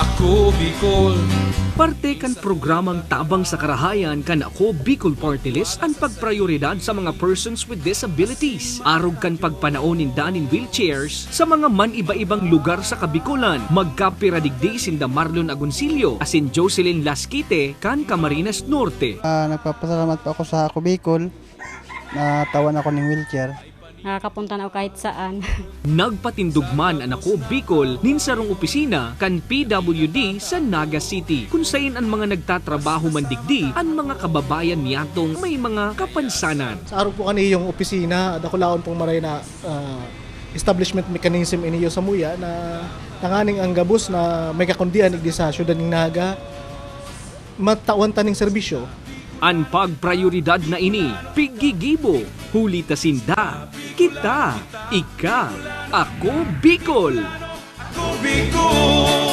Ako Bicol. Parte kan programang Tabang sa Karahayan kan Ako Bicol Party List ang pagprioridad sa mga persons with disabilities. Arog kan pagpanaonin danin wheelchairs sa mga man iba-ibang lugar sa Kabikulan. Magkapiradigdi sinda Marlon Agoncillo asin Jocelyn Lasquite kan Camarines Norte. Nagpapasalamat po ako sa Ako Bicol. Natawan ako ng wheelchair. Nakakapunta na ako kahit saan. Nagpatindugman ang Ako Bicol ninsarong opisina kan PWD sa Naga City kung sayin ang mga nagtatrabaho mandigdi ang mga kababayan niyatong may mga kapansanan. Sa araw po kani yung opisina, dakulaon pong maray na establishment mechanism iniyo sa Muya na nanganing ang gabos na may kakundian igdi sa syudad ng Naga matawan taning serbisyo. Ang pagprioridad na ini, pigigibo, huli tasinda, kita, ika, Ako Bicol. Ako Bicol.